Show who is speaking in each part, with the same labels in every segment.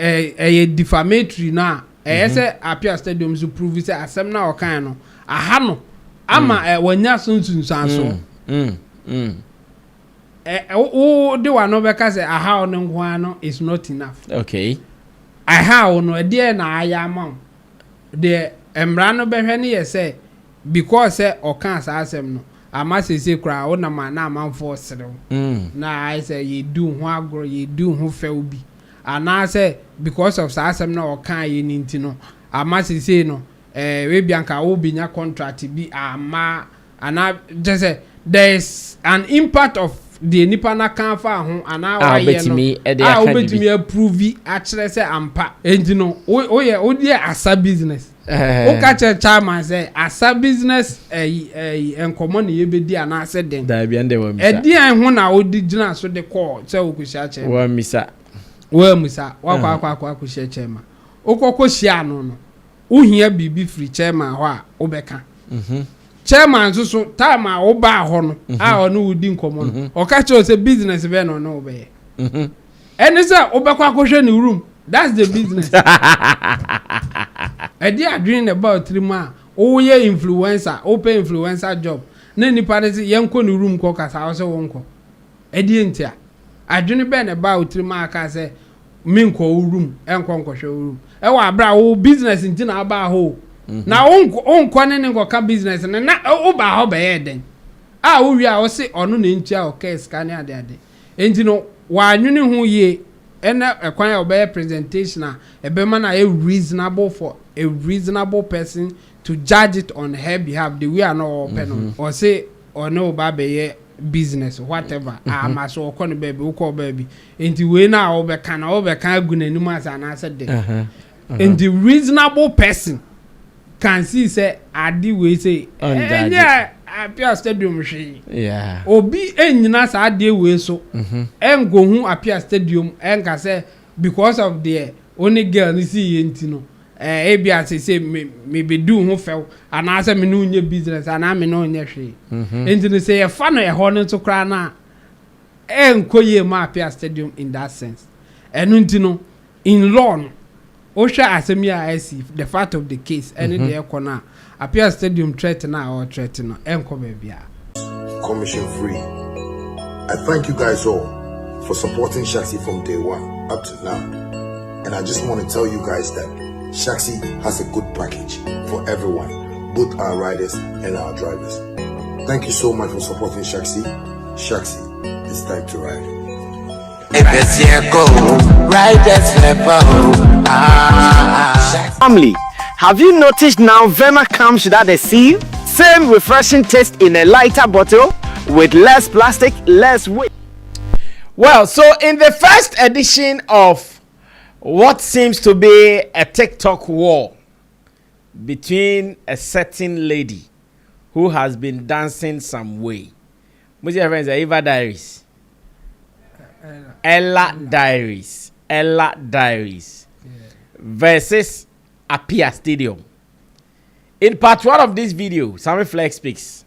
Speaker 1: a defamatory na say Appiah Stadium to prove say asem na o kan no aha no ama wanya sunsun sanso o de wa no be ka say aha no nko no is not enough.
Speaker 2: Okay,
Speaker 1: aha no de na aya ma de emra no be hwe ne ye say because say o kan sa asem no ama say kra o na ma na amanfo serew na I say you do ho agro you do ho fe obi ana say because of sa asem na o kan ye ni ntino ama say no we bianka wo binya contract bi ama ana just say there is an impact of the nipa na kan fa ho ana wa ye no obetimi approve a kire say ampa entino o ye o dey asa business o ka chairman say asa business enkomo na ye bedi ana say den
Speaker 2: da bia ndem wa misa
Speaker 1: edi an ho na odi gina so de call say o kusia chairman
Speaker 2: wa misa
Speaker 1: wa kusia chairman o kokko hia no uhia bibi free chairman ho a obeka chairman so time a wo ba ho no a ono wudi nkomo no o ka che say business be no no be eni say obekwa akohwe ni room that's the business edi adwin about 3 months o ye influencer open influencer job na nipa ne yenko ni room ko kasa wo se wonko edi entia adwin be na about 3 months ka say minko room enko nkohwe room e wa abra wo business nti na aba ho na onko ne nko ka business na o ba ho be yeden a wo wi a wo se ono na ntia o ka scan ade enti no wa anwene ho ye ena ekwan ya obey presentation a ebema na a reasonable for a reasonable person to judge it on her behalf the way na open or say or no ba be business whatever ama so okon baby ukọ baby enti we na obeka agunani mu asa na said and the reasonable person can see say adi we say yeah Appiah Stadium hwe
Speaker 2: yeah
Speaker 1: obi enyina sa adi we so engo hu Appiah Stadium enka say because of the only girl ni see yenti no ebia say me be do hu few ana say me no nye business ana me no nye hwe enti no say e fa no e ho no to kra na enkoye ma Appiah Stadium in that sense enu enti no in law no Osha asemia IC the fact of the case any the ekona Appiah Stadium threat na or threat no enko bebia
Speaker 3: commission free. I thank you guys all for supporting Shaxi from day one up to now, and I just want to tell you guys that Shaxi has a good package for everyone, both our riders and our drivers. Thank you so much for supporting Shaxi. Shaxi, it's time to ride.
Speaker 4: Family, have you noticed now Vema comes without a seal? Same refreshing taste in a lighter bottle with less plastic, less weight.
Speaker 2: Well, so in the first edition of what seems to be a TikTok war between a certain lady who has been dancing some way. What's your friends? Eva Diaries. Ella Diaries versus Appiah Stadium. In part 1 of this video, Sammy Flex speaks.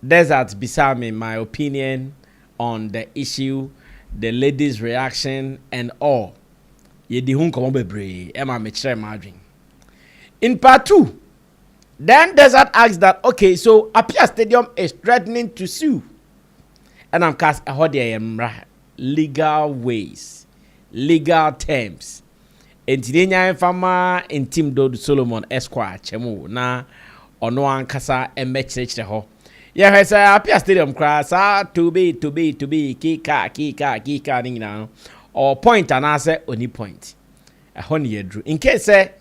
Speaker 2: Desert beside me, my opinion on the issue, the ladies' reaction, and all. In part 2, then Desert asks that, okay, so Appiah Stadium is threatening to sue. And I'm cast a hodie legal ways, legal terms. Entinya fama intim do Solomon Esquire chemu na ono ankasa emechechre ho. Yeah, he say Appiah Stadium class to be kika ning na or point and answer only point. A honey drew. In case say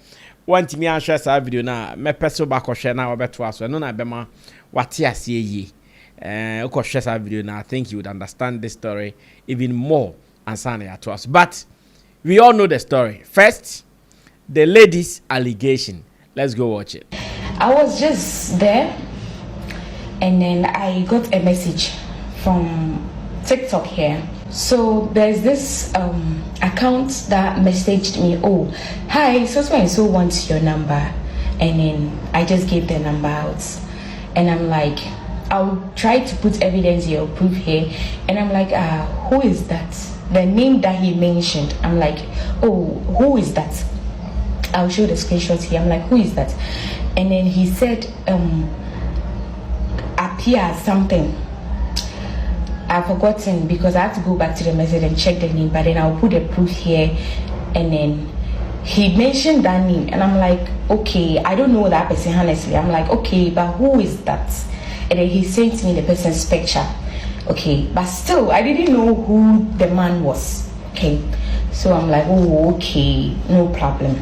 Speaker 2: want me an share sa video na me peso ba ko share na obeto aso no na bema wate ase yi. Uko share sa video na I think you would understand this story even more and sana to us. But we all know the story. First, the lady's allegation. Let's go watch it.
Speaker 5: I was just there and then I got a message from TikTok here. So there's this account that messaged me, oh, hi, so and so wants your number. And then I just gave the number out. And I'm like, I'll try to put evidence here or proof here. And I'm like, who is that? the name that he mentioned, I'm like, oh, who is that? I'll show the screenshot here. I'm like, who is that? And then he said, Appiah something. I've forgotten because I have to go back to the message and check the name, but then I'll put the proof here. And then he mentioned that name, and I'm like, okay, I don't know that person honestly. I'm like, okay, but who is that? And then he sent me the person's picture. Okay, but still, I didn't know who the man was. Okay, so I'm like, oh, okay, no problem.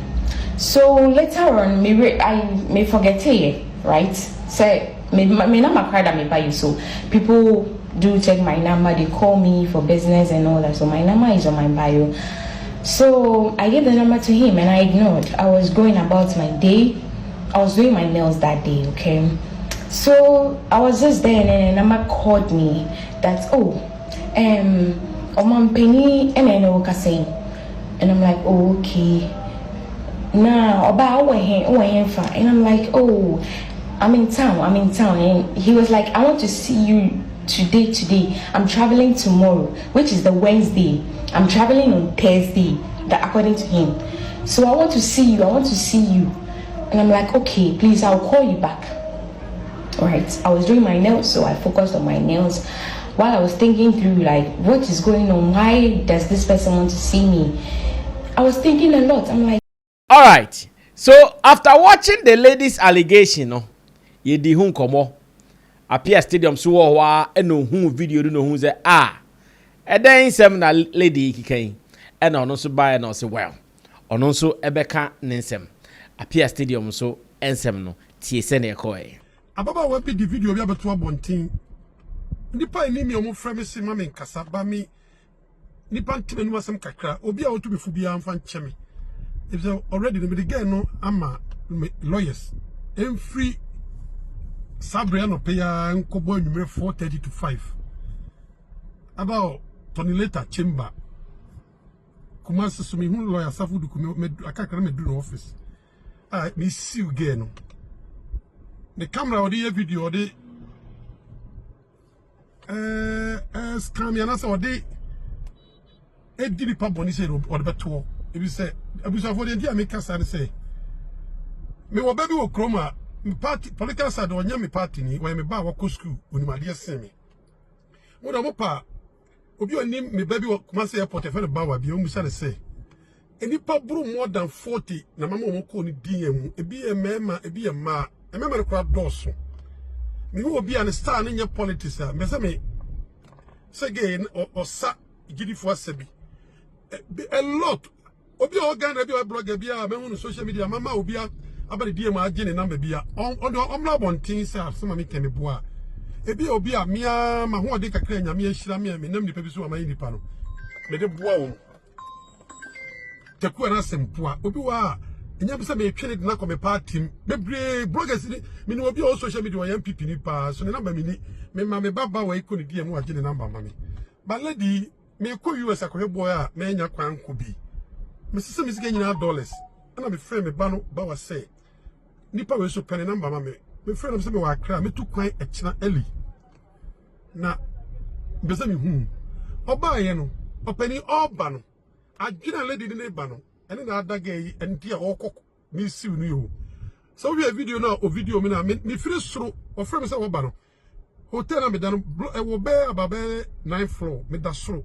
Speaker 5: So later on, maybe I may forget it, right? So my number card I may buy you. So people do check my number. They call me for business and all that. So my number is on my bio. So I gave the number to him and I ignored. I was going about my day. I was doing my nails that day. Okay. So I was just there and then a number called me that Oman Penny and I'm like, oh, okay. Now about and I'm like, oh, I'm in town. And he was like, I want to see you today. I'm traveling tomorrow, which is the Wednesday. I'm traveling on Thursday, that according to him. So I want to see you. And I'm like, okay, please, I'll call you back. All right. I was doing my nails, so I focused on my nails while I was thinking through, like, what is going on? Why does this person want to see me? I was thinking a lot. I'm like,
Speaker 2: all right. So after watching the lady's allegation, ye di hun komo. Appiah Stadium so wa eno hu video do no hu say e den nsem na lady kikan e na ono so buy na say well. Ono so ebeka ne nsem. Appiah Stadium so ensem no tie se na ekoe.
Speaker 6: Ababa wa bi di video bi abeto abontin. Nipa ni mi omo frame se ma me nkasa ba mi nipa ntime no asem kakra obi a wotu befu bia amfa ncheme. If so already the girl no ama lawyers and free Sabriano pay nkobo numero 4:30 to 5 about Tony later chamber kuma sumi hu lawyer safu du me akakra me do no office me see you again no the camera or the video or the scam yana so the edini pa boni say or the beto if you say abusa for the dia make us say me wo baby wo kroma party political side onya me party ni wo me ba wo ko school onimade semi mo da mo pa obi oni me baby wo kuma say airport e fe ba wa bi o musa say eni pa buru more than 40 na mama mo ko ni din emu ebi e mema ebi e ma e mema kwa doso me wo obi an star no nya politics a me say me say again or sa gidifo asabi a lot obi organ obi blogger bia me hu social media mama obi abali die ma agene number bia on na bontin say asema me teme boa ebi obi a mia ma ho de kakra nya me ahira me nam nipa bi so ma yi nipa no me de boa wo teku na sempoa obi wa enya bi say me twene de na ko me party bebre bloggers ni me no obi o social media wa MPP ni pa so ne number me ni me ma me baba wa iko ni die mu agene number ma me ba lady me ko US akohe boy a me nya kwan ko bi me sese me sika nyina dollars ana me frame me ba no ba wa say nipa we so pene number ma me frame me wa kra me tu kwan e kina eli na be se me hu oba ye no openi oba no agina lady ni ba no ene na adaga yi enti a okoko me siu ni yo so we video na o video me na me firi soro o frame se oba no hotel na me da no e wo be ababe 9th floor me da soro.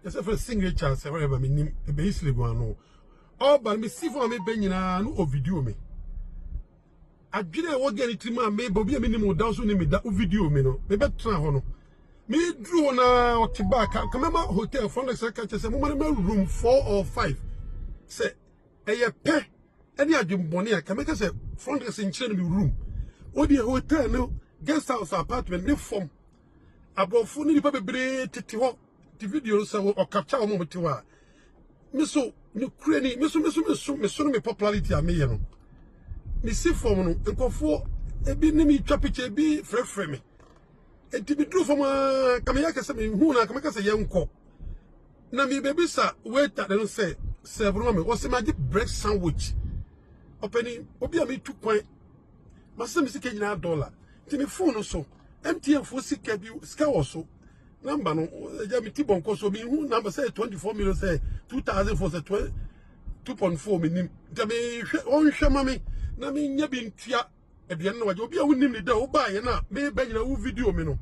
Speaker 6: Yes, for signature, say whatever me name, e be easily go no. Oh, but me see for me be nyina no o video me. Adwene wo ge ni trima me bobi me nim da so ni me da o video me no. Me be tra ho no. Me drew na o te back. Come hotel front the secretary say mo room 4 or 5. Say e pe any adwumbone a come say front the secretary me room. O the hotel no guest house apartment ne form. Abofo ni pa bebre tete ho. The video so or capture a moment to her. Misso, no cranny, misso, me popularity a me, you know. Me see for no, and go for a bit name trappiche be frame. And to be true from a Kamayaka, who I can say young cop. Now, me baby, sir, wait that don't say, several me was a magic bread sandwich. Opening, Obia me 2 point. My son is $1. To me, phone or so. MTF for sick, scale or so. number no ja me tibon ko so me hu number say 24 million say 2000 for say 2.4 minim ja me on hwe ma me na me nya bi ntia aduane na waje obi a wonim ni da wo ba ye na me ba nyina wo video me no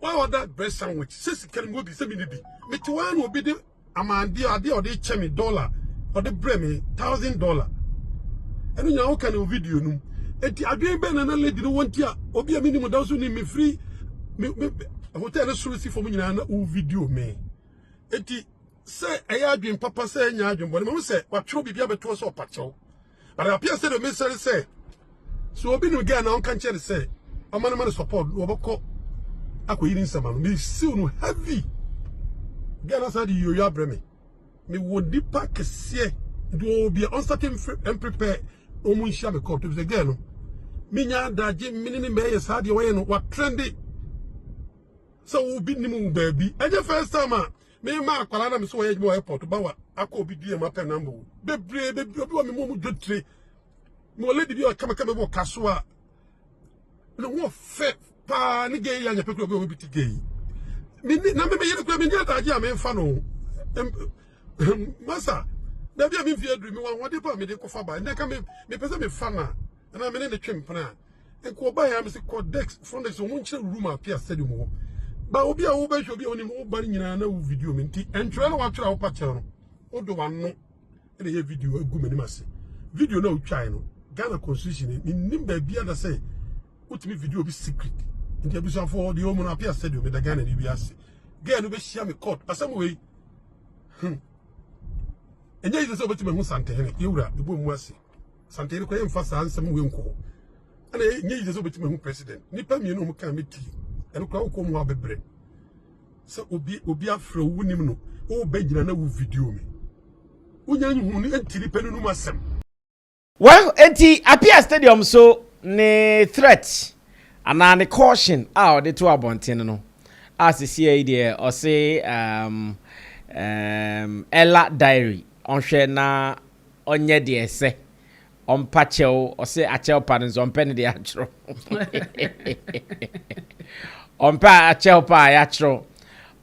Speaker 6: why was that breast sandwich sisi kan mo bi se mi ni bi me ti wan obi de amande ade o de che me dollar o de bre me $1,000 enu nya wo kan o video num eti adwen be na na lady no wonti a obi a minimum da so ni me free me hotel suru si fomu nyina na o video me eti se eya adwen papa se nya adwen bo me se wa tro bibia beto so pacho but Appiah said the message say so obi no get na on kan chere say amana man support oboko akoyiri nsama no me see no heavy get us had you breme me would deeper kese do be uncertain and prepare omun sha me cop to the girl no me nya daje minini me yes had you no what trendy so we be nimu baby and the first time me ma akwala na me so ye mo airport ba wa akọ obi die ma pen number bebre obi wa me mo dwotre me lady bi o kama bo kaso a no wo fe pa ni gay ya nya pekuru obi ti gay mi na me yere kwa mi nya daje a me fa no masa da bia mi fi adru mi wan wode pa mi de ko fa ba ndeka me pese me fa na na me ne de twempna enko ba ya me se codex from the so munchire room Appiah stadium wo ba obi a wo ba hwe obi a oni mo ba nyina na wo video mi nti entwere na wa twere wo pa che no o do wan no e ye video egu mani mase video na o twai no Ghana constitution ni nimba bia da say utimi video bi secret nti abusa for the home na Appiah stadium me da Ghana ni bi ase girl no be share me court asam we enye yi so betime hu santene yewura ebo mu ase santene ko ye mfa sa ansam we nko ana enye yi so betime hu president nipa mi no mu kan meti eno kwa ko mu abebre so obi afro wunim no o ba gina na wu video me unya nhu ni entiri penu no masem.
Speaker 2: Well, enti Appiah stadium so ne threat and the caution out the two abontin no as the CA or say Ella diary on share na onye de ese on pachel or say achel pardons on penny the atro on pa achel pa atro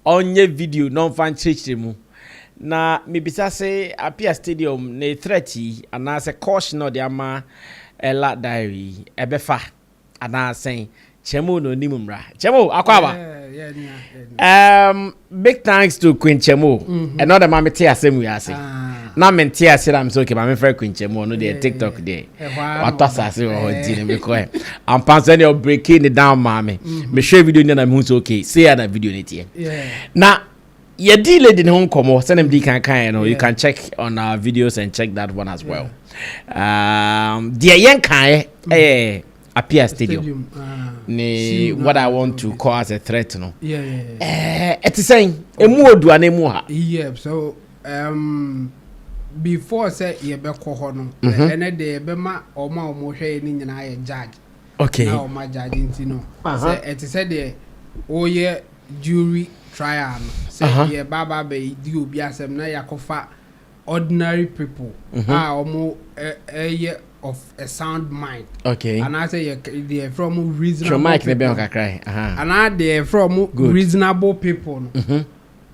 Speaker 2: onye video non fan church mu na mebisa say Appiah stadium ne threat and as a caution or the ama Ella diary ebefa and I saying Chemo no nimumra. Chemo akwaba. Big thanks to Queen Chemo. Another mama tia same we are saying. Na men tia say I'm so okay, my friend Queen Chemo no dey TikTok there. What was I say o di me ko. I'm passing you breaking it down mommy. Me share video na me so okay. Say that video net here. Na ye di lady home komo send them di kan you know you can check on our videos and check that one as well. Dear yen kan Appiah stadium. What I want to call as a threat, no. It's saying a more do an emu.
Speaker 1: Yeah, so before say ye be kohono, and de bema or ma or more in I judge.
Speaker 2: Okay.
Speaker 1: Now my judge no. Say it said the oh yeah jury trial. Say ye baba be do be asem na yakofa ordinary people. Omo of a sound mind. Okay. And I say they from reasonable people. And I they from reasonable people.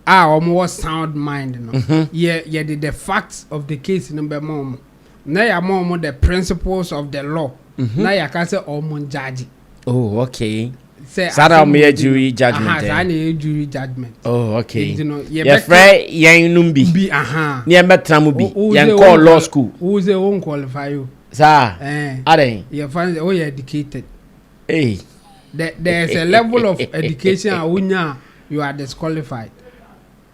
Speaker 1: Almost sound mind. No. Yeah, the facts of the case number mom. Now ya mom the principles of the law. Now ya can say almost judge.
Speaker 2: Oh, okay. Sada me jury judgment.
Speaker 1: Jury judgment.
Speaker 2: Oh, okay. You know, yeah, friend, yan numbi. Be near metramubi. Yan call law school. Who's the won't qualify you? Sir, are you find oh you're educated. Hey, there's a level of education you are disqualified.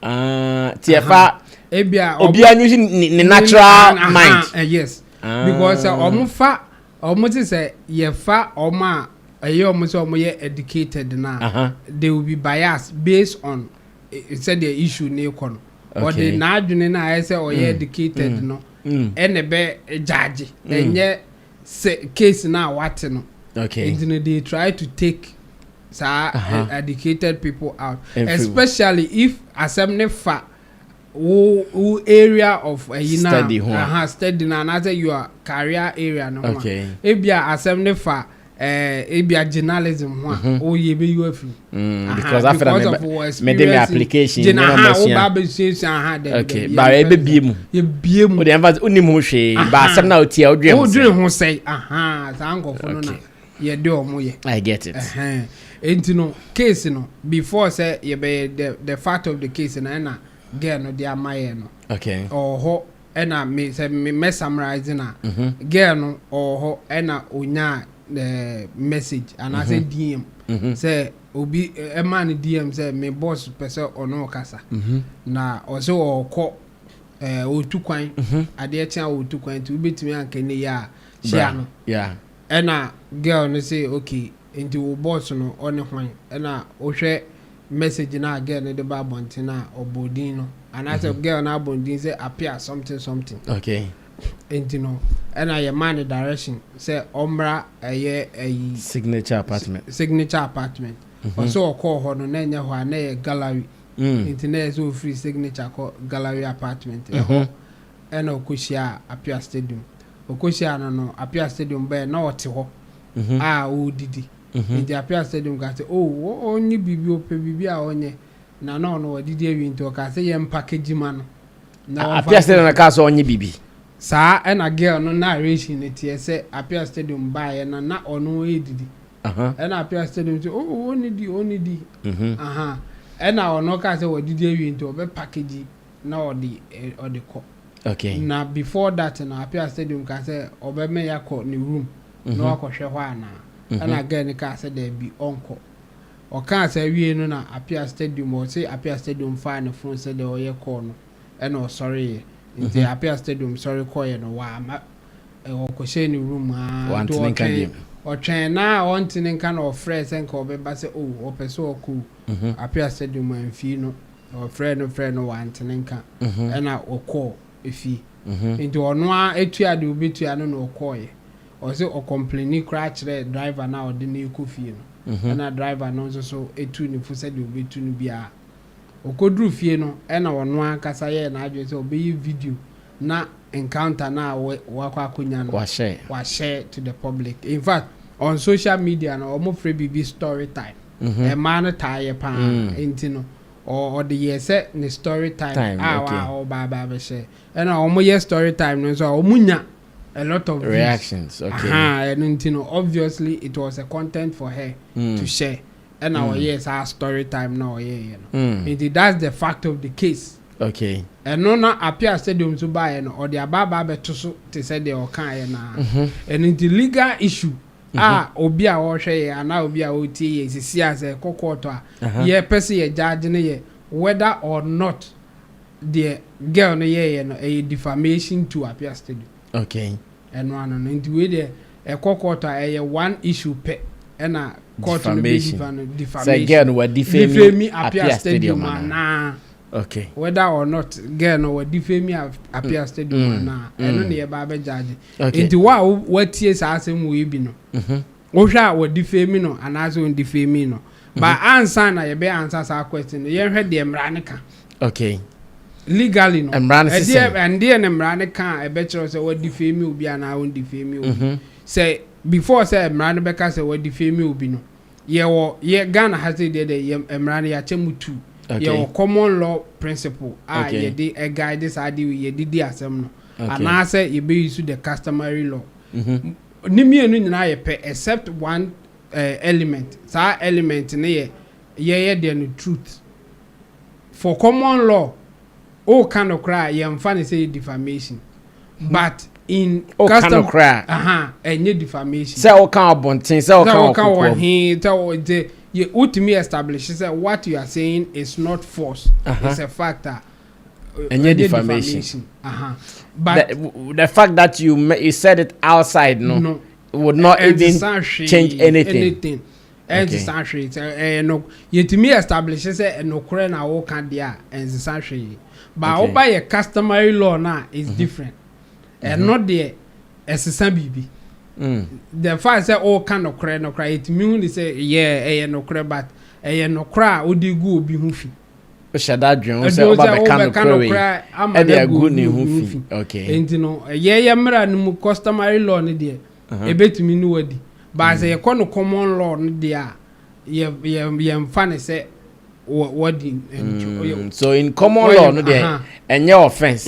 Speaker 2: TFA Obia using the natural mind. Yes, because almost say ye fa oma almost educated now. They will be biased based on said the issue ne kon. Or the na I say or ye educated no. And a be judge and yet case now what no. Okay. And they try to take educated people out, especially if assembly fa who area of study study na say your career area no. Okay. If you assembly fa
Speaker 1: ebia journalism ho o ye be you afi
Speaker 2: because after me dem application
Speaker 1: na ma ba association
Speaker 2: okay ba e be bie mu o dey emphasize unim ho hwe ba asem na otia odwe
Speaker 1: ho sei za nkofo no na ye de omo ye
Speaker 2: I get it
Speaker 1: enti no case no before say ye be the fact of the case na girl no dey amaye no
Speaker 2: okay
Speaker 1: ho ena me say me summarize na girl no ho ena onya the message and I say DM say obi a man DM say me boss person ono kasa na also okọ otu kwan ade etia otu kwan ti obetimi anka ne ya share no ena girl no say okay into wo boss no on hwan ena o hwe message na girl no de ba bonti na obodin no and I say girl na bondin say appear something
Speaker 2: okay
Speaker 1: enti no ena ye man direction say omra eye
Speaker 2: signature apartment also call ho no na nya ho na ye gallery enti na so free signature call gallery apartment ena okoshia Appiah stadium okoshia no Appiah stadium be na ote ho o didi enti Appiah stadium ka say onyi bibi ope bibi a onye na no didi ewi nti o ka say ye package man na Appiah stadium na ka so onye bibi
Speaker 1: sa ena girl no narration it say Appiah stadium buy na ono edidi ena Appiah stadium say only di ena ono ka say odidi ewi nti obe package na odi ko
Speaker 2: okay
Speaker 1: na before that na Appiah stadium ka say obe me yakọ ni room na akọhwe ho ana ena girl ni ka say there be onko o ka say wie no na Appiah stadium o say Appiah stadium fa na phone say there oye call no ena o sorry nti Appiah stadium sorry call you no wa o ko she ni room
Speaker 2: one thing can be
Speaker 1: o twen na one thing can of friends and ko be ba say o person o ku Appiah stadium amfi no o friend no one thing can ena o call efi nti ono a etua de obetua no o call ye o say o complain cra kire driver na o de na ekofie no ena driver no so etu ni fu say de obetu no bia okodru fie no ena ono akasa ye na adwe say obeyi video na encounter na wakwa akonya no wa share to the public. In fact on social media no omo free bibi story time e man tie pa enti no or the year say ni story time wa ba be share ena omo ye story time no so omunya a lot of
Speaker 2: reactions
Speaker 1: views. And enti no obviously it was a content for her to share. And our yes, our story time now, Indeed, that's the fact of the case.
Speaker 2: Okay.
Speaker 1: And no Appiah stadium to buy or the ababa to say they are kind and in the legal issue. Obia or share and now be a OT is see as a cocoa. Ye person ye judge whether or not the girl a defamation to Appiah stadium.
Speaker 2: Okay.
Speaker 1: And one on into way a cocoa a one issue pet and a defamation.
Speaker 2: So again, we defame me
Speaker 1: Appiah stadium na.
Speaker 2: Okay.
Speaker 1: Whether or not girl no we defame me Appiah stadium na. And no near Baba judge. Into what years asem we be no. Ohwa we defame no and as we defame no. But answer na ye be answer our question. Ye hwe de mranika.
Speaker 2: Okay.
Speaker 1: Legally no.
Speaker 2: And
Speaker 1: there mranika e be chere say we defame me obi ana we defame me obi. Say before say Emrani Beka say we defame obi no ye Ghana has it there Emrani ya chemu two ye common law principle ye dey a guide this idea ye did asem no and I say ye be use the customary law ni me enu nyina ye pe except one element that element ne ye the truth for common law all kind of cry ye mfa say defamation but in custom any defamation
Speaker 2: say o kan abontin say o kan
Speaker 1: he tell you ultimately establish say what you are saying is not false it's a factor
Speaker 2: any defamation
Speaker 1: but
Speaker 2: the fact that you said it outside no would not even change anything
Speaker 1: and the no you to me establish say no correct na o kan dia and the but over your customary law now is different. And not the SSBB. The fact say all kind of cry no cry it mean say no cry but no cry odi go obi hu fi.
Speaker 2: Shada dwen say oba be kind of cry e dey go ni hu fi. Okay.
Speaker 1: And no mra no customary law ni there. Ebetumi no wadi. but say no common law no dia ye mfa say what
Speaker 2: so in common law no there any offense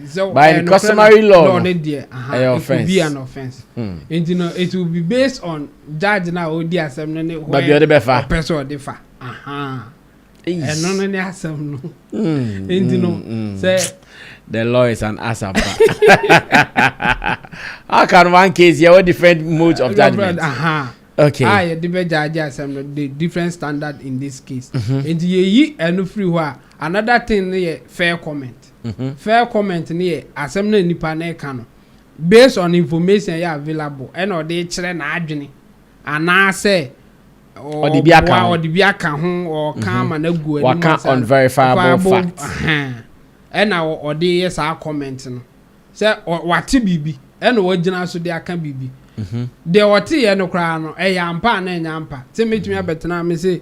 Speaker 1: so
Speaker 2: by customary law
Speaker 1: no there it will be an offense and you know it will be based on judge na odi asem no ne
Speaker 2: but the be fa
Speaker 1: person odi fa and no ne asem no and you know say
Speaker 2: the law is an asap. How can one case here different modes of judgment? Okay.
Speaker 1: The different standard in this case. And ye and free another thing fair comment. Fair comment near assembly nipa na kano. Based on information you available and or they chere na adwene. And I say or the biaka ho or come and go
Speaker 2: waka unverifiable facts.
Speaker 1: And now or they yes are commenting. Say what bibi and original so they can bibi. There were tea and no crown, a yampa and yampa. Say me to me better now, me say,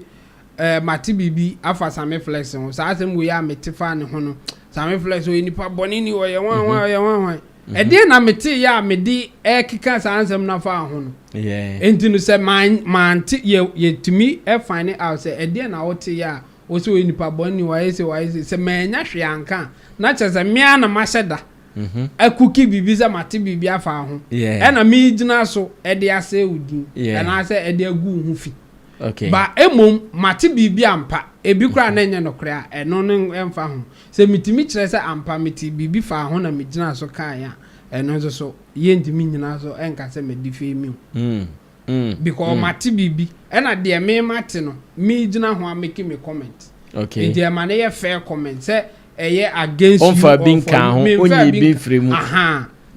Speaker 1: Mati bibi, afa Sammy flexxn. So I think we are metifan hono. Sammy flex we nipa bonini or ya one. And then I met ya me di kikas answer na fa hono.
Speaker 2: Yeah.
Speaker 1: And to say man ye to me find it out say and then I would ya also we nipa boni why say man ya hwe na chese me na masheda. A cookie bibiza mati bibia fa ho and a me gina so e de ase udi and I say e de agu hu fi
Speaker 2: okay
Speaker 1: ba emom mati bibia ampa e bi kra na enye no kra e no no emfa ho se mitimi kire se ampa miti bibi fa ho na me gina so kan ya e no so ye ndimi nyina so enka se me dife mi because mati bibi and a de me mati no me gina ho ameki me comment
Speaker 2: okay
Speaker 1: e de ma na ye fair comment say against
Speaker 2: you for being can only be free mu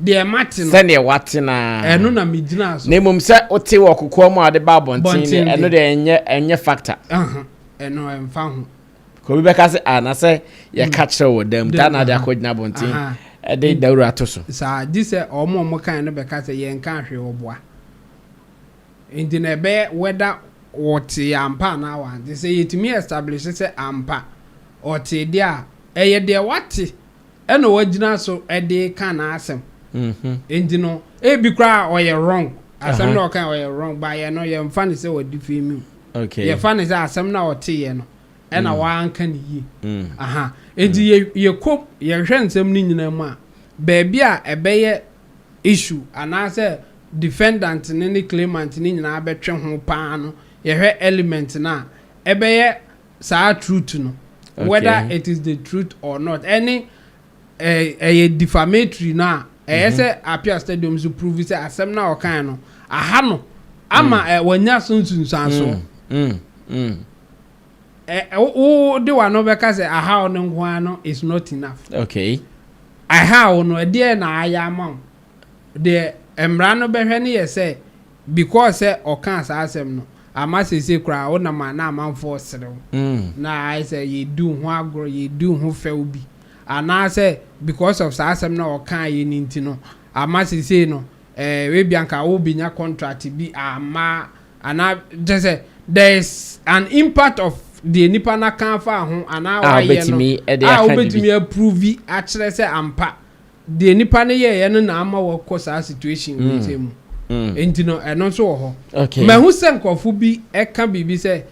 Speaker 1: de martin
Speaker 2: send e wate na
Speaker 1: eno na me gina so
Speaker 2: na mum se ote wokokọ mu ade ba bontin eno de enye factor
Speaker 1: eno emfa ho
Speaker 2: ko bi be ka se na se ye catch wo dem da na de akogina bontin e de dawura to so
Speaker 1: sa di se omo kan no be ka se ye nka hwe oboa indi na be whether what ampa na wa they say it me establish say ampa or te dia eye de wate eno wagina so e de kan asem endi no e bi kra o ye wrong asem na o kan o ye wrong ba ye no ye mfa ne se wadi fi mi
Speaker 2: okay
Speaker 1: ye fa ne se asem na o te ye no e na wa anka ne yi endi ye kop ye hwe nsem ni nyina mu a ba bia e be ye issue ana se defendant ne claimant ni nyina betwe ho pa no ye hwe element na e be ye sa truth no okay. Whether it is the truth or not any a defamatory na say Appiah stadium to prove say asem na o kan no aha no ama wanya sunsun so o de wa no be ka say aha no nko no is not enough
Speaker 2: okay
Speaker 1: aha no de na aya am de emra no be hwe ne ye say because say o kan asem no ama sese kra o na ma na amanfo serew na I say ye do ho agro ye do ho few bi ana say because of asem na o kan ye ninti no ama sese no we bianka wo binya contract bi ama ana just say there is an impact of the nipa na kan fa ho ana wa ye no obetimi approve a kire say ampa the nipa na ye no na ama wo cause a situation we say mu entino eno so ho
Speaker 2: okay
Speaker 1: me hu se nkofo bi eka bibi se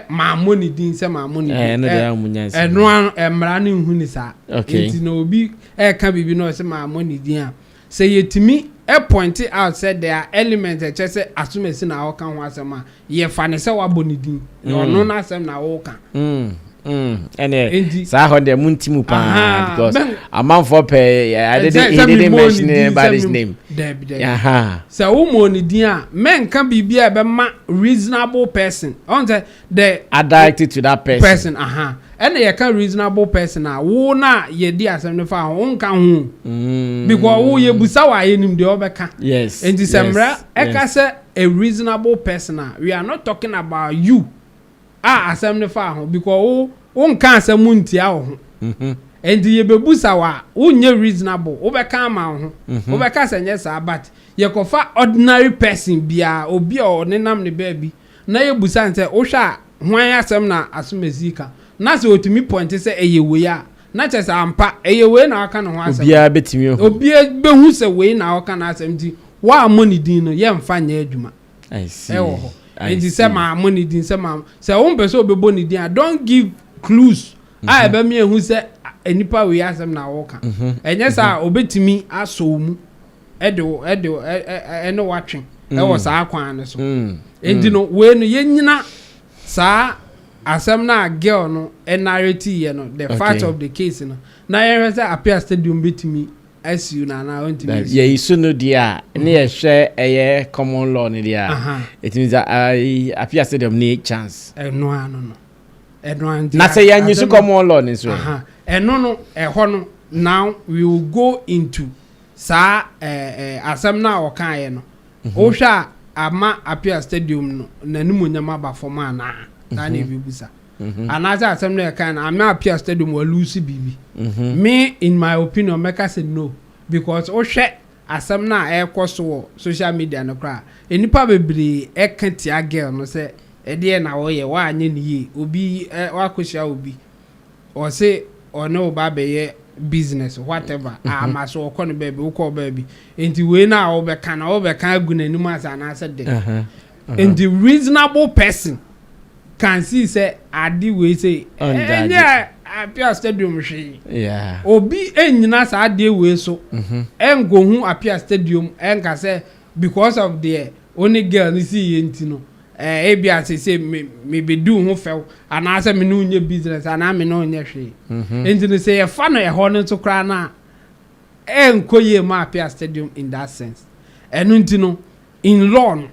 Speaker 1: maamoni din se maamoni eno emra ne hu ni sa entino obi eka bibi no se maamoni din a se yetimi point out said there are elements that say asumesi na wo kan ho asema ye fa ne se waboni din no na asem na wo kan
Speaker 2: and sa ho de muntimu pa because a man for pay I didn't mention anybody's name
Speaker 1: so wo mo ni din a men kan bibia be ma reasonable person on say the
Speaker 2: directed to that person
Speaker 1: and ye kan reasonable person a wo na ye di asem ne fa ho nka ho because wo ye busa wa ye nim de obeka
Speaker 2: yes
Speaker 1: and December eka say a reasonable person we are not talking about you asem ne fa ho because wo nka asem ntia ho and ye bebusa wa wo nye reasonable wo be kan ma ho wo be ka senye sa but ye kofa ordinary person bia obi o ne nam ne ba bi na ye busa nse wo hwa hwan asem na asomezika na se otumi point se eyewe ya na chese ampa eyewe na aka no ho asem
Speaker 2: obi a betimi ho
Speaker 1: obi be hu se we na aka na asem di wa money din no ye mfa nya adwuma
Speaker 2: I see
Speaker 1: enti se ma money din se ma se won pese obebo ni din don't give clues a ebe me ehu se enipa we asem na wo ka enye sa obetimi aso mu eno watwen wo sa akwan ne so enti no we no yenyina sa asem na girl no narrate ye no the fact of the case no na yen say Appiah Stadium betimi asu na ontimi
Speaker 2: ye isu no dia ne ye hwe common law ne dia it means that Appiah Stadium need chance
Speaker 1: no
Speaker 2: na say ya nyisu common law ne so
Speaker 1: no no now we will go into sa asem na o kan ye no o hwa ama Appiah Stadium no nanimu nyama ba forma na ne bibusa anaza asem na kan ama Appiah Stadium wa lose bibi me in my opinion make say no because o hwe asem na ekoso social media no kra enipa bebre ekantia girl no say ede na wo ye wa anye niye obi wa kosia obi o say ono ba be ye business whatever amaso okono baby ukọ baby enti we na wo be kan agu nanim asa na say de and the reasonable person can see say adi we say yeah Appiah Stadium hwe obi enyina sa adi we so engo hu Appiah Stadium enka say because of the only girl ni see enti no ebia say me be do hu few ana say me no nye business ana me no nye hwe enti no say e fa no e ho no to kra na enkoye ma Appiah Stadium in that sense enu enti no in law no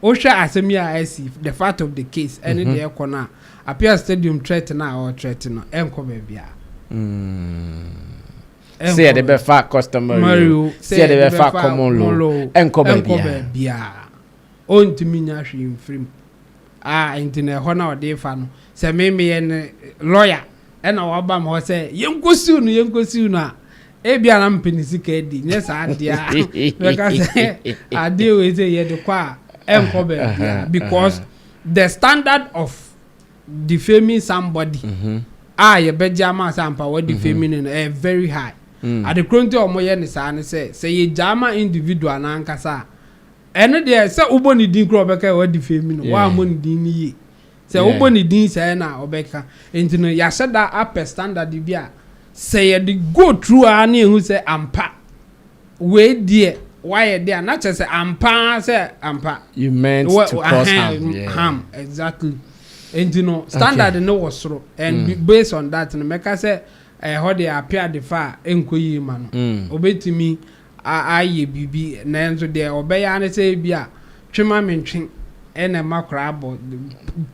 Speaker 1: Osha asemia asi the fact of the case any the ekona Appiah Stadium threat na or threat no enko bebia
Speaker 2: say the be fa customary say the be fa common law enko
Speaker 1: bebia ontimi nya hwe mfrim intine ho na ode fa no se me ye lawyer na waba ma ho say yenkosu no ebia na mpenisi ka edi nye sa adia because ade we say ye de kwa because the standard of defaming somebody ye bejama sampa what defaming very high at the current omoye ni sa ne say ye jama individual na nkasa ene de say uboni din kro obeka what defaming wa mo ni din ni say uboni din say na obeka entino ya said that upper standard bia say ye go through an who say ampa we there why there not just say ampa
Speaker 2: you meant to cause
Speaker 1: harm exactly and you know standard no was through and based on that no make say how they appear the far enkoyi ma no obetimi aye bibi na enzo there obeya ne say bia twema mentwen ene makra abo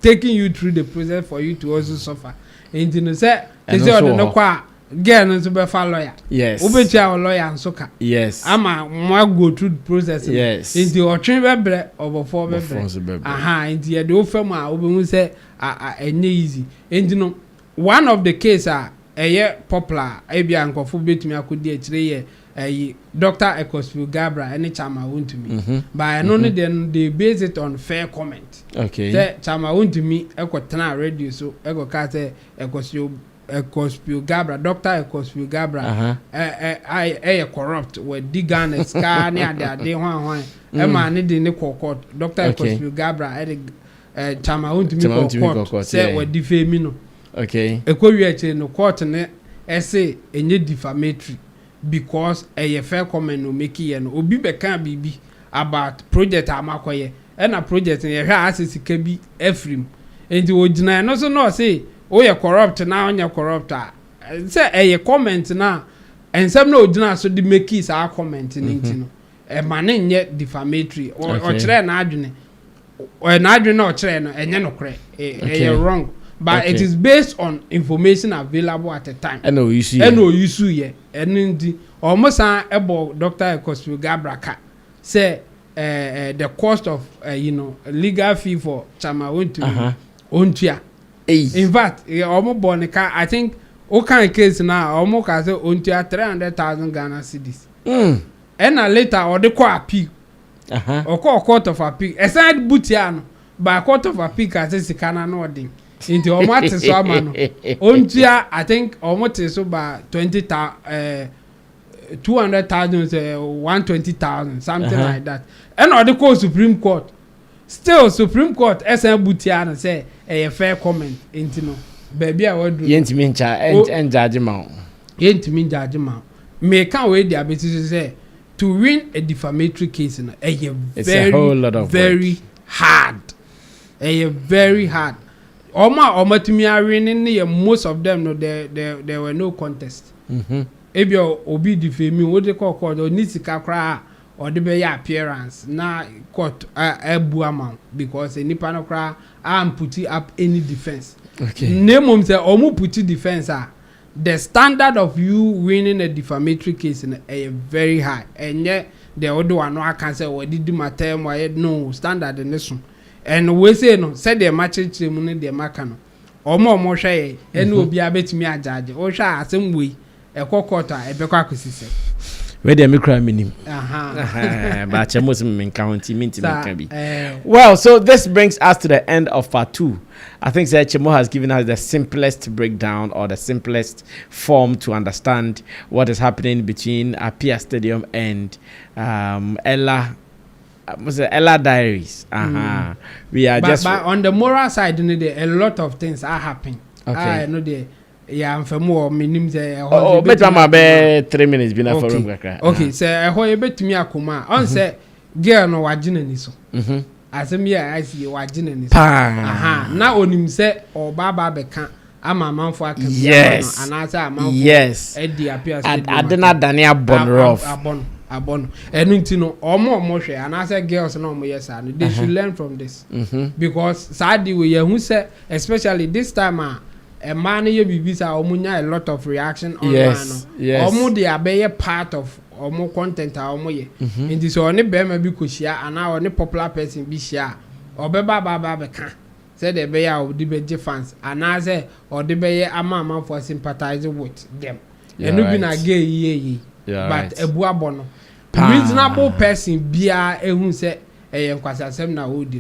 Speaker 1: taking you through the process for you to also suffer and you know say they say no kwa girl no to be fa lawyer
Speaker 2: yes
Speaker 1: obetia our lawyer nsoka
Speaker 2: yes
Speaker 1: ama mo go through the process
Speaker 2: yes
Speaker 1: into otwen bebre obofo bebre into ye de ofam a obehun say enye easy and you know one of the case popular ebia nkofo betumi akodi akire ye Dr. Ekosfield Gabra any chama want to me but no then they base it on fair comment
Speaker 2: okay
Speaker 1: say chama want to me ekotena radio so ego ka say Ekosfield Gabra Dr. Ekosfield Gabra corrupt with digan ska ne ade hwan e ma ne de ne court Dr. Ekosfield Gabra chama want to me court say we defame no
Speaker 2: okay
Speaker 1: ekowi ache no court ne say enye defamatory because fair comment no make ye no obi be kan bibi about project amakoye na project ye hwa asesika bi afrim enti ogina no so no say o ye corrupt na onya corrupt say comment na ensem na ogina so de make is a comment ni ntino ma ne nye defamatory o kire na adwene na o kire no enye no kire wrong but it is based on information available at the time
Speaker 2: no issue
Speaker 1: ye ndi almost ebo Dr. Ekosfield Gabra ka say the cost of legal fee for chama ontua in fact almost bonika I think o kan case na almost ka say ontua 300,000 Ghana cedis and later or the appeal or court of appeal aside butia no by court of appeal ka say sikana no odin into almost so amano ontua I think almost so by 200,000 say 120,000 something like that and or the call Supreme Court still Supreme Court butia and say a fair comment into no baby I would do
Speaker 2: yentimi ncha and judge ma
Speaker 1: yentimi judge ma me can wait the ability say to win a defamatory case in it's very, a whole lot of very work. Hard very hard Oma to me are winning most of them no there were no contest ebio obi defame what they call court or need to cry or the be appearance na court ebu amount because any panel cry am put up any defense
Speaker 2: okay
Speaker 1: name say omu put defense the standard of you winning a defamatory case in a very high and yet the other one no can say what did my term why no standard in this one and we say no said the match money the makano omo hwe and obi abetimi ajage o hwe asem we e kokota e be kwa kwesise
Speaker 2: where the micro minim but chemos men county minti be well so this brings us to the end of part 2. I think Chemo has given us the simplest breakdown or the simplest form to understand what is happening between Appiah Stadium and Ella Diaries. We are but
Speaker 1: on the moral side, a lot of things are happening.
Speaker 2: Okay.
Speaker 1: I know yeah, I'm for more minimum.
Speaker 2: But I'm 3 minutes been for room.
Speaker 1: Okay, so I hope you bet me a kuma. On say, girl no wajin ni so. As a mere I see wajin ni so. Now on him say or baba beka. I'm a man for
Speaker 2: yes,
Speaker 1: and I say a man
Speaker 2: yes.
Speaker 1: Eddie appears.
Speaker 2: I didn't Daniel Bonroff.
Speaker 1: Abon and you know or more share and I say girls no more yes and they should learn from this because sadly we who say especially this time a man you be visa omunya a lot of reaction online
Speaker 2: yes
Speaker 1: omu they are be part of omu content omu ye in this only be maybe ko share and now only popular person be share or be baba be can say the be ya the be fans and I say or the be ama for sympathizing with them and you be na gay ye but ebu abono reasonable person bia ehun say enkwasasem na odi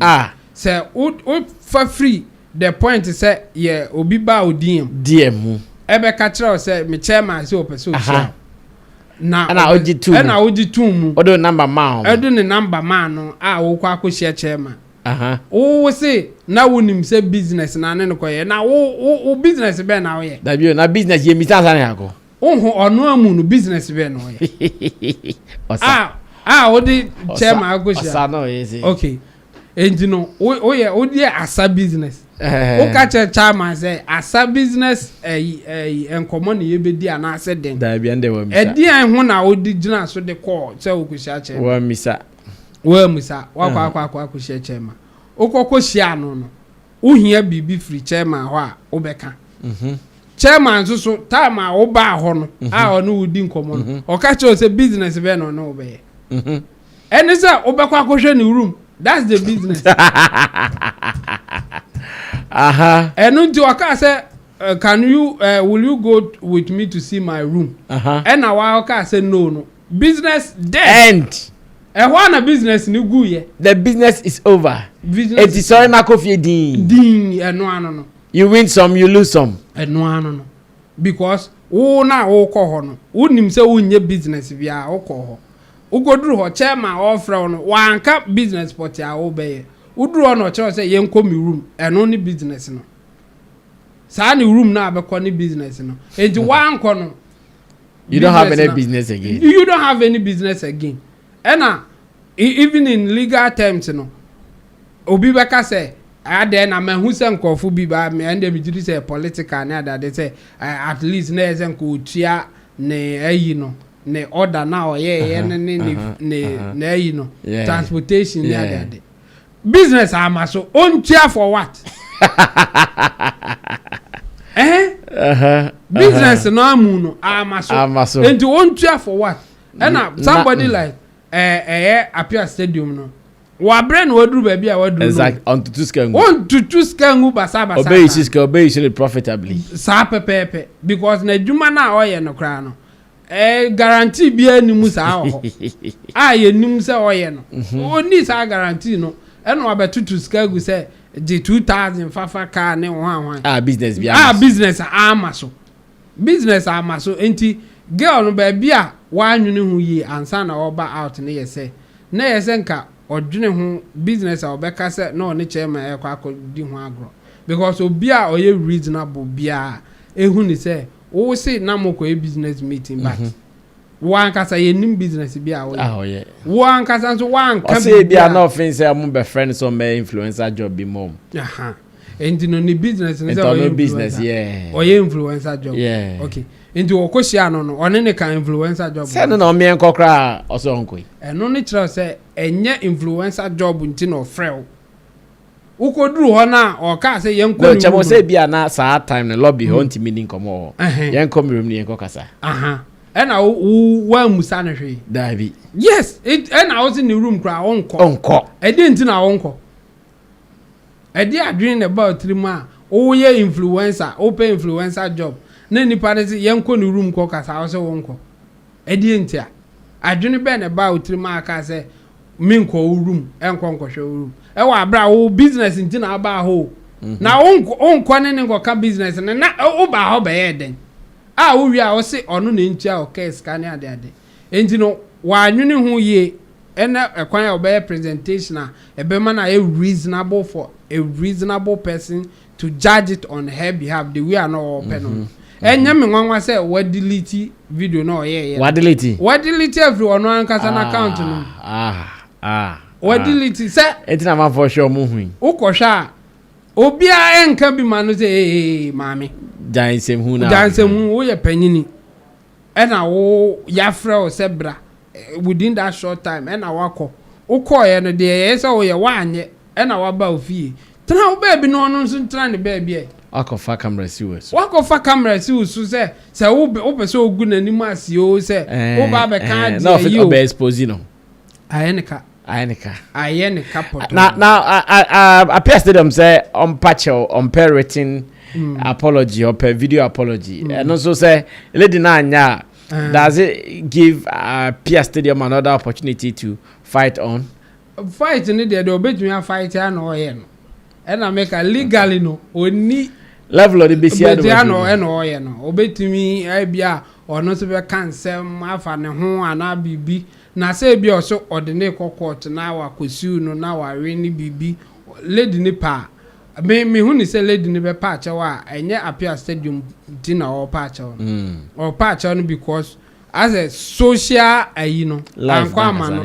Speaker 1: say o for free the point is say yeah obi ba odiem
Speaker 2: dm
Speaker 1: ebe ka kire say me chairman say opeso sha
Speaker 2: na oji tu
Speaker 1: mu
Speaker 2: odo number man
Speaker 1: edo ne number man no wo kwa akohia chairman wo say na wonim say business na ne ko ye na wo business be na wo ye
Speaker 2: da bi na business ye mi san san yako
Speaker 1: ono amu no business be no ye o di chairman agosia okay and you know o di asa business o ka chairman say asa business enkomo na ye be di ana ase den
Speaker 2: da bi ande wa misa
Speaker 1: e di an ho na o di gina so de call say o kusia chairman wa misa wa kwa kusia chairman o kokko sia no o hia bibi free chairman ho a o beka chairman so time a wo ba ho no a ono wudi nkomo no o ka che o say business be no no be eni say o be kwa kohwe ni room that's the business enu nti o ka say can you will you go with me to see my room and na wa o ka say no business dead
Speaker 2: end
Speaker 1: na business ni gu ye
Speaker 2: the business is over it is sorry na kofie din
Speaker 1: enu ano no
Speaker 2: you win some you lose some
Speaker 1: enu ano no because wo na wo ko ho no wonim se wonye business bia wo ko ho ugoduru ho chairman offer no wanka business pot ya wo be uduru no che say yenko mi room eno ni business no sa ni room na abekọ ni business no enti wanko no
Speaker 2: you don't have any business again
Speaker 1: you don't have any business again ena even in legal terms no obi beka say then na man who say nkofu bi ba me and dem jiri say political na that they say at least na eze nko tua ne ayi no ne order na o ye ne ayi no transportation na that business amaso on tua for what business no amu no amaso into on tua for what and somebody like Appiah Stadium no wa brain wadru ba bia wadru
Speaker 2: exact on to skangu
Speaker 1: basa
Speaker 2: obey you profitably
Speaker 1: sa pepepe because na djuma na oye no kra no guarantee bia ni mu sa ho ye nim se oye no oni sa guarantee no e no abetutu skangu se di 2000 fafa car ne ho business
Speaker 2: bia
Speaker 1: business amaso enti girl no baby a wanwene hu yi ansa na oba out ne yese na yese nka odwene hu business a obeka se na one chairman e kwa akodi hu agro because obi a oye reasonable bia ehu ni se wo se na moko e business meeting but wan kasa ye nim business bia wo
Speaker 2: yeah
Speaker 1: wan kasa so wan
Speaker 2: ka say bia na offense am be friend so me influencer job bi mom
Speaker 1: enti no ni business ni
Speaker 2: say business yeah
Speaker 1: oye influencer job
Speaker 2: yeah
Speaker 1: okay enti wo koshia no one ne kan influencer job
Speaker 2: say no me enkokra oso nkoi
Speaker 1: eno ni kira say enye influencer job nti no frel ukoduru ho na o ka say yenko
Speaker 2: no chamo say bia na sa time no lobby ho ntimi ni nkomo yenko mirum ni yenko kasa
Speaker 1: ena wa musa na hwe
Speaker 2: dabi
Speaker 1: yes ena was in the room kra onko edi nti na onko edi adwin about 3 ma o ye influencer open influencer job na ni party yenko ni room ko kasa wo se onko edi nti a adwin be na about 3 ma aka se minko room enko hwe room e wa abra wo business nti na aba ho na onko ne nko ka business na o ba ho be ye den we are say ono na ntia o case kan ade enti no wa anwene hu ye ena ekwan obey presentation a ebema na a reasonable for a reasonable person to judge it on her behalf the way no open on enya me nwanwa say wa delete video no ye
Speaker 2: wa delete
Speaker 1: everyone no ankasa na account no wa delete say
Speaker 2: enti na ma for sure mu hu
Speaker 1: ukohwa obi a enka bi ma no say mami
Speaker 2: dansem hu na
Speaker 1: dansem hu wo ye panyini ena wo yafra o sebra within that short time ena wako ukoye no de yesa wo ye wanye ena waba ofie tena wo baby no no nso tena ne baby e
Speaker 2: akofa camera si wo so
Speaker 1: wakofa camera si wo so se wo pese ogu nanim asi o se wo ba be kan
Speaker 2: de yi o be expose no
Speaker 1: ayeneka poto
Speaker 2: na Appiah Stadium say on patcho on written apology or per video apology and also say lady na anya does it give Appiah Stadium another opportunity to fight on
Speaker 1: in the obetumi fight na oye no and I make a legally no oni
Speaker 2: level of the BCA
Speaker 1: no oye no obetumi bia ono so be cancel afa ne ho ana bibi na say bia so ordinary court na wa kwesiu no na wa we ni bibi lady ni pa me hu ni say lady ni be pa chewa enye Appiah Stadium dinner or pa chewa or pa chewa no because as a social anko amano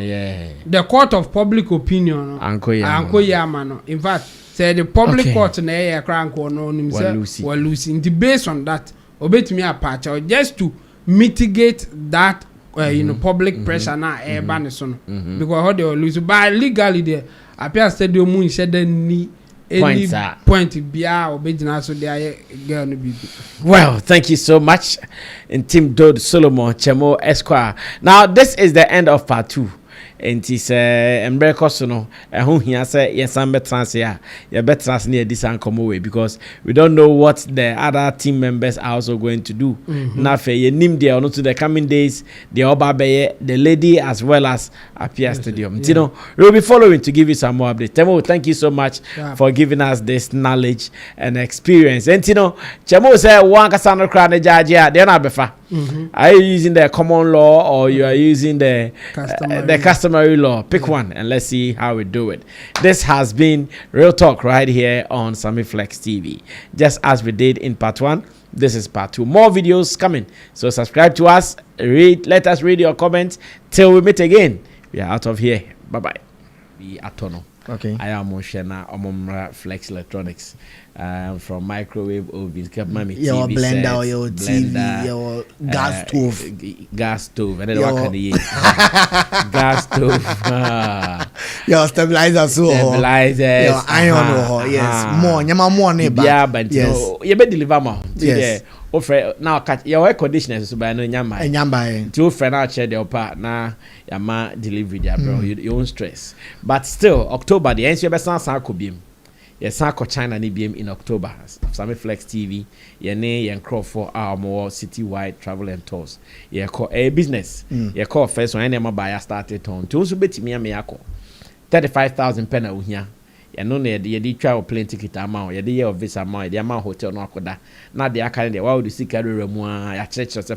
Speaker 1: the court of public opinion anko ya amano in fact say the public court na ya cranko no nim say we losing the based on that obetumi apa chewa just to mitigate that public pressure na ban so no because how they lose by legally there Appiah Stadium mu shede ni any point bia obegina so there girl no bibi.
Speaker 2: Well, thank you so much in Team Dode Solomon Chemo Esquire. Now this is the end of part 2. And it's embreko no ho hia say yesan betrans ya ye betrans near this and come away because we don't know what the other team members are also going to do. Na fe ye nim there on to the coming days the oba the lady as well as Appiah Stadium. You know, we'll be following to give you some more updates. Chemo, thank you so much for giving us this knowledge and experience. And you know, Chemo say one kasano kra ne judge they na befa. Are you using the common law or you are using the customary law? Pick one and let's see how we do it. This has been Real Talk right here on Sammy Flex TV. Just as we did in part 1, this is part 2. More videos coming. So subscribe to us, let us read your comments. Till we meet again. We are out of here. Bye-bye. We are Tono.
Speaker 4: Okay.
Speaker 2: I am Moshena Omomra Flex Electronics. From microwave ovens,
Speaker 4: your blender, or your TV, your gas stove,
Speaker 2: and then what can you gas stove,
Speaker 4: your stabilizer, your iron, yes, more neighbor.
Speaker 2: Yeah, but you better deliver more. Yes. Now catch your air conditioners so by no nyamba. Two friend out share their part now. Yama delivery, bro. You own stress, but still October the answer best answer could be. Yes, Sanko China ni BM in October. Sammy Flex TV. Yene yen crop for our more citywide travel and tours. Ye call a business. Ye call first when any buyer started on. To also bet me a 35,000 pena here. ɛno na yɛde twa wo plane ticket ama wo yɛde yɛ wo visa ama wo yɛde ama hotel no akɔda na de aka ne deɛ wa wo de sika rewura mu a yɛakyerɛkyerɛ sɛ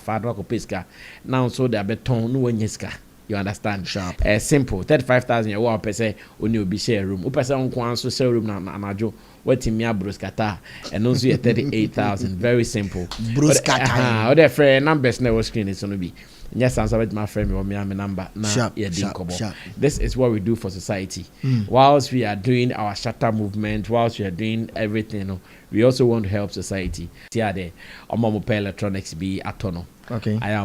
Speaker 2: fa no akɔpɛ sika na nso de abɛtɔn no wanya sika. You understand?
Speaker 7: Sharp.
Speaker 2: Simple. 35,000 you want to say only will be share room. Upesa on kwanso share room na anajo. What in mia bruskata and also 38,000. Very simple.
Speaker 7: Bruskata.
Speaker 2: Other friend numbers never screen is gonna be. Yes, answer with my friend or me number.
Speaker 7: Sharp.
Speaker 2: This is what we do for society. Whilst we are doing our shutter movement, whilst we are doing everything, we also want to help society. See there. Omo electronics be atono.
Speaker 7: Okay.
Speaker 2: I am